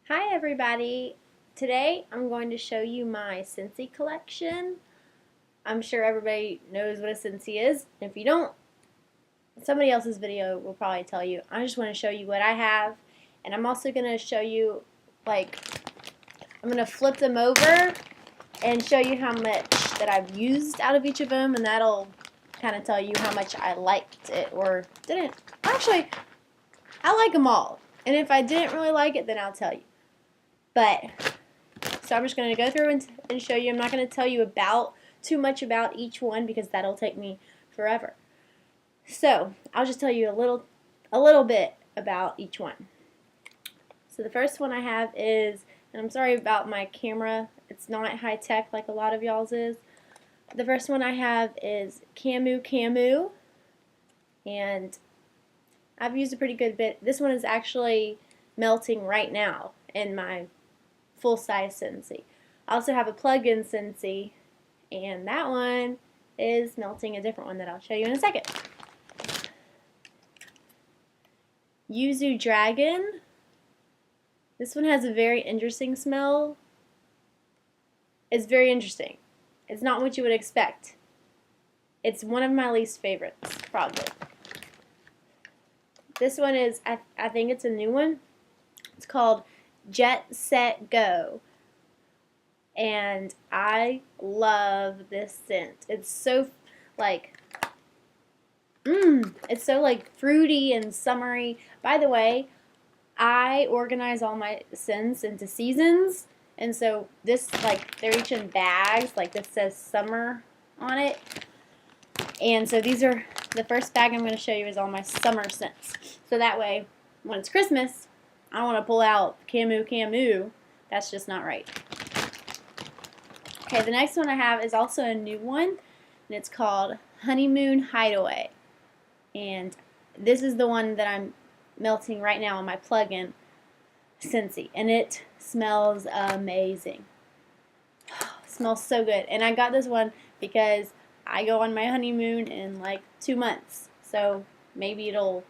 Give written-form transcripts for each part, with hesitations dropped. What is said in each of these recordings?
Hi everybody! Today I'm going to show you my Scentsy collection. I'm sure everybody knows what a Scentsy is. If you don't, somebody else's video will probably tell you. I just want to show you what I have, and I'm also going to show you, I'm going to flip them over and show you how much that I've used out of each of them, and that'll kind of tell you how much I liked it or didn't. Actually, I like them all, and if I didn't really like it, then I'll tell you. So I'm just going to go through and show you. I'm not going to tell you too much about each one because that'll take me forever. So I'll just tell you a little bit about each one. So the first one I have is, and I'm sorry about my camera, it's not high tech like a lot of y'all's is. The first one I have is Camu, and I've used a pretty good bit. This one is actually melting right now in my full-size Scentsy. I also have a plug-in Scentsy, and that one is melting a different one that I'll show you in a second. Yuzu Dragon. This one has a very interesting smell. It's very interesting. It's not what you would expect. It's one of my least favorites, probably. This one is, I think it's a new one. It's called Jet Set Go, and I love this scent. It's so it's so fruity and summery. By the way, I organize all my scents into seasons, and so this, they're each in bags. This says summer on it, and so these are the first bag I'm going to show you is all my summer scents. So that way, when it's Christmas, I don't want to pull out Camu. That's just not right. Okay, the next one I have is also a new one, and it's called Honeymoon Hideaway. And this is the one that I'm melting right now on my plug-in Scentsy, and it smells amazing. It smells so good. And I got this one because I go on my honeymoon in 2 months, so maybe it'll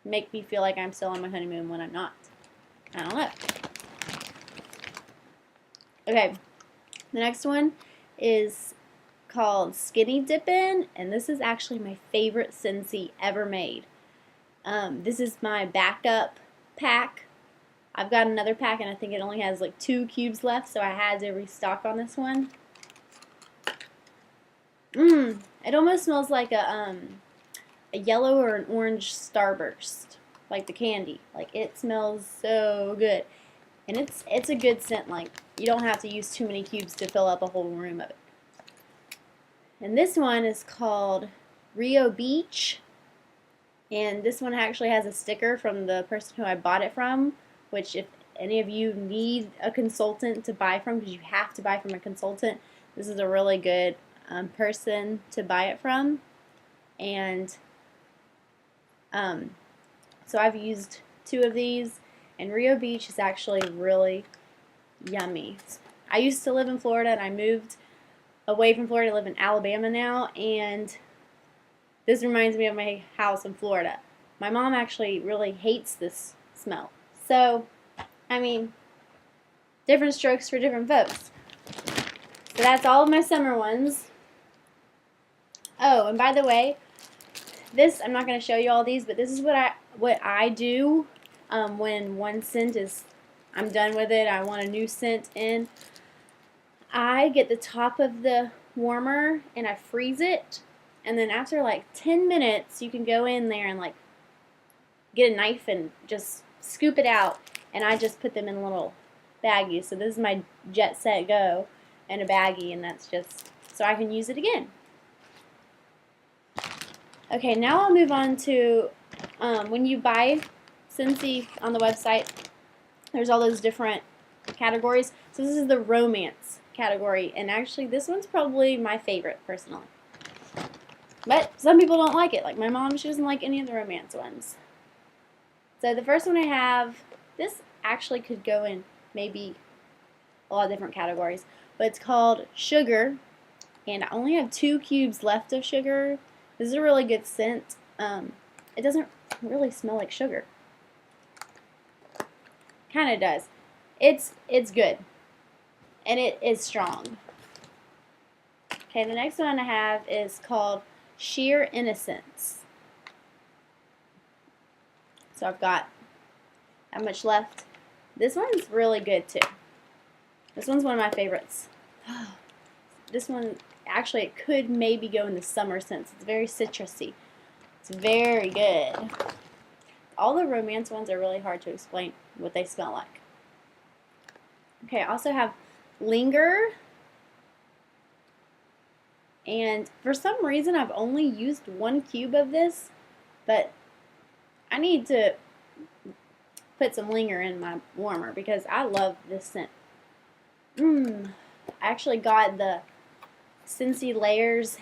make me feel like I'm still on my honeymoon when I'm not. I don't know. Okay, the next one is called Skinny Dippin', and this is actually my favorite Scentsy ever made. This is my backup pack. I've got another pack, and I think it only has 2 cubes left, so I had to restock on this one. It almost smells like a yellow or an orange Starburst, like the candy. It smells so good, and it's a good scent. You don't have to use too many cubes to fill up a whole room of it. And this one is called Rio Beach, and this one actually has a sticker from the person who I bought it from, which if any of you need a consultant to buy from, because you have to buy from a consultant, this is a really good person to buy it from. And so I've used 2 of these, and Rio Beach is actually really yummy. I used to live in Florida, and I moved away from Florida to live in Alabama now, and this reminds me of my house in Florida. My mom actually really hates this smell. So, I mean, different strokes for different folks. So that's all of my summer ones. Oh, and by the way, this, I'm not going to show you all these, but this is what I do when one scent is, I'm done with it, I want a new scent in. I get the top of the warmer and I freeze it, and then after 10 minutes you can go in there and get a knife and just scoop it out, and I just put them in little baggies. So this is my Jet Set Go in a baggie, and that's just so I can use it again. Okay, now I'll move on to when you buy Scentsy on the website, there's all those different categories. So this is the romance category, and actually this one's probably my favorite personally. But some people don't like it. Like my mom, she doesn't like any of the romance ones. So the first one I have, this actually could go in maybe a lot of different categories, but it's called Sugar, and I only have 2 cubes left of Sugar. This is a really good scent. It doesn't really smell like sugar. kind of does. It's good, and it is strong. Okay, the next one I have is called Sheer Innocence. So I've got how much left. This one's really good too. This one's one of my favorites. This one, actually, it could maybe go in the summer scents. It's very citrusy. It's very good. All the romance ones are really hard to explain what they smell like. Okay, I also have Linger. And for some reason, I've only used 1 cube of this, but I need to put some Linger in my warmer because I love this scent. I actually got the Scentsy Layers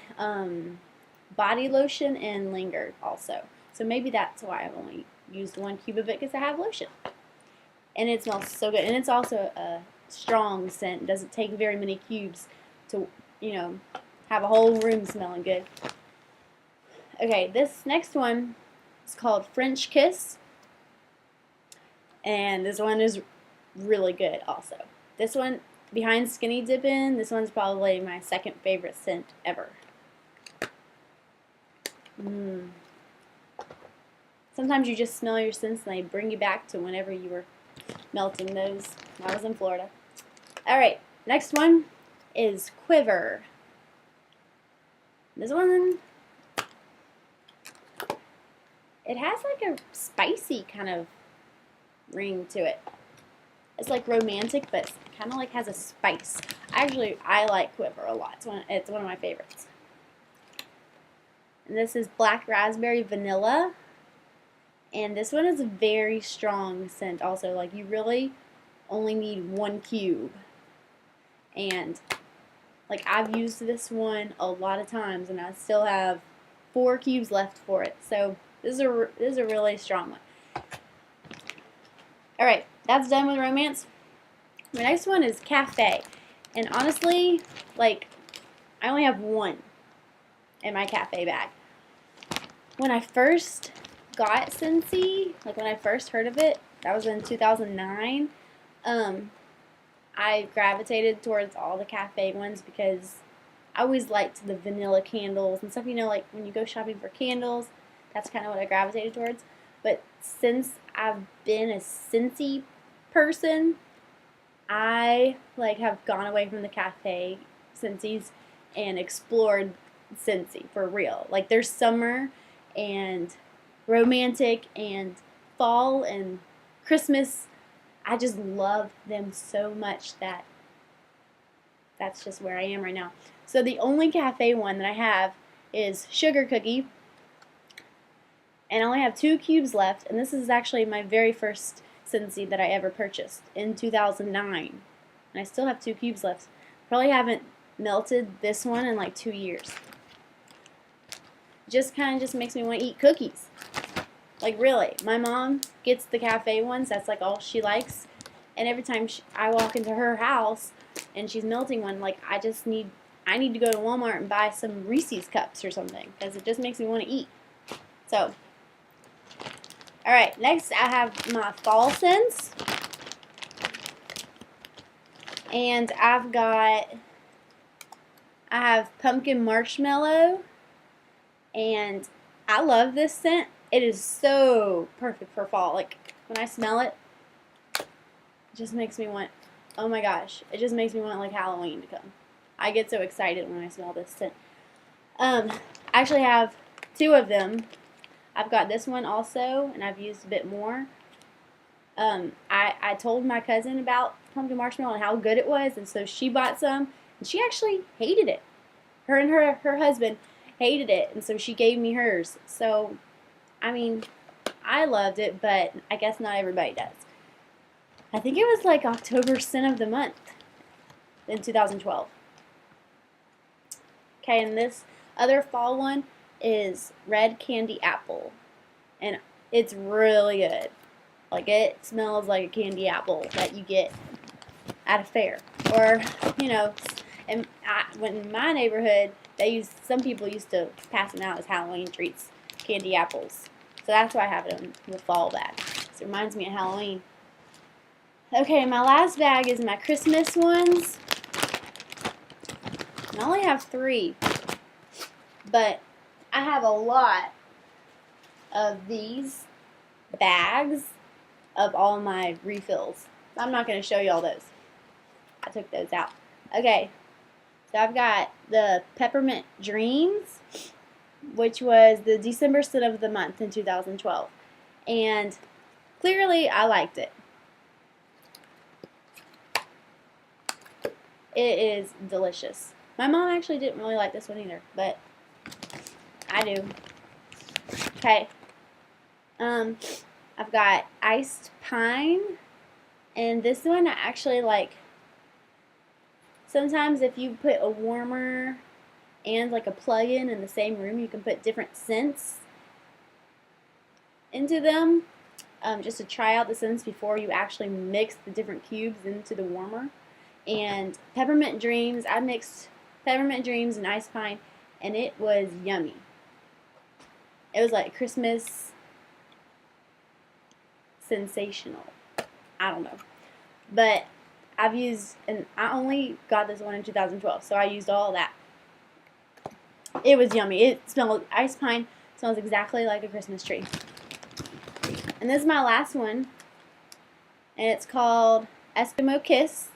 body lotion and Linger also. So maybe that's why I've only used 1 cube of it, because I have lotion. And it smells so good. And it's also a strong scent. It doesn't take very many cubes to, have a whole room smelling good. Okay, this next one is called French Kiss. And this one is really good also. This one, behind Skinny Dippin', this one's probably my second favorite scent ever. Sometimes you just smell your scents and they bring you back to whenever you were melting those when I was in Florida. Alright, next one is Quiver. This one, it has like a spicy kind of ring to it. It's like romantic, but kind of like has a spice. I like Quiver a lot. It's one of my favorites. And this is Black Raspberry Vanilla. And this one is a very strong scent also. Like, you really only need 1 cube. And like, I've used this one a lot of times and I still have 4 cubes left for it. So this is a really strong one. Alright, that's done with romance. My next one is Cafe. And honestly, like, I only have 1 in my Cafe bag. When I first got Scentsy, like when I first heard of it, that was in 2009, I gravitated towards all the Cafe ones because I always liked the vanilla candles and stuff. Like when you go shopping for candles, that's kind of what I gravitated towards. But since I've been a Scentsy person, I have gone away from the Cafe Scentsy's and explored Scentsy for real. Like, there's summer and romantic and fall and Christmas. I just love them so much that's just where I am right now. So the only Cafe one that I have is Sugar Cookie. And I only have 2 cubes left. And this is actually my very first Scentsy that I ever purchased in 2009. And I still have 2 cubes left. Probably haven't melted this one in like 2 years. Just kind of just makes me want to eat cookies. Like, really. My mom gets the Cafe ones. That's like all she likes. And every time I walk into her house and she's melting one, like, I need to go to Walmart and buy some Reese's cups or something, because it just makes me want to eat. So, alright, next I have my fall scents. And I have Pumpkin Marshmallow. And I love this scent. It is so perfect for fall. Like, when I smell it, it just makes me want, oh my gosh, it just makes me want like Halloween to come. I get so excited when I smell this scent. I actually have 2 of them. I've got this one also, and I've used a bit more. I told my cousin about Pumpkin Marshmallow and how good it was, and so she bought some, and she actually hated it. Her and her husband hated it, and so she gave me hers. So, I mean, I loved it, but I guess not everybody does. I think it was like October Scent of the Month in 2012. Okay, and this other fall one is Red Candy Apple. And it's really good. Like, it smells like a candy apple that you get at a fair. Or, in my neighborhood, some people used to pass them out as Halloween treats, candy apples. So that's why I have it in the fall bag. So it reminds me of Halloween. Okay, my last bag is my Christmas ones. I only have 3, but I have a lot of these bags of all my refills. I'm not going to show you all those. I took those out. Okay, so I've got the Peppermint Dreams, which was the December scent of the month in 2012. And clearly I liked it. It is delicious. My mom actually didn't really like this one either, but I do. Okay. I've got Iced Pine, and this one I actually like. Sometimes if you put a warmer and like a plug-in in the same room, you can put different scents into them, just to try out the scents before you actually mix the different cubes into the warmer. And Peppermint Dreams, I mixed Peppermint Dreams and Ice Pine, and it was yummy. It was like Christmas sensational. I don't know. But I've used, and I only got this one in 2012, so I used all of that. It was yummy. It smelled, Ice Pine smells exactly like a Christmas tree. And this is my last one, and it's called Eskimo Kiss.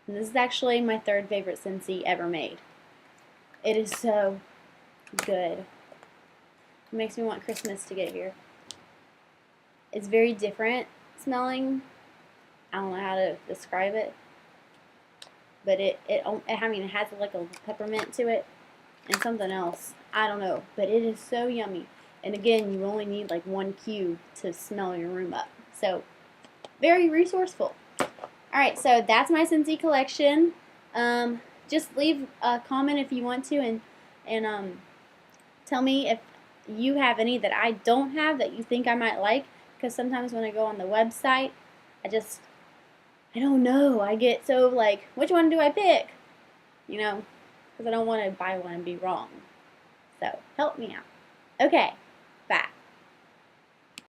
And this is actually my 3rd favorite Scentsy ever made. It is so good. It makes me want Christmas to get here. It's very different smelling. I don't know how to describe it, but it has like a peppermint to it and something else. I don't know, but it is so yummy. And again, you only need like 1 cube to smell your room up. So very resourceful. Alright, so that's my Scentsy collection. Just leave a comment if you want to, and tell me if you have any that I don't have that you think I might like, because sometimes when I go on the website, I don't know, I get so like, which one do I pick? You know, because I don't want to buy one and be wrong. So, help me out. Okay.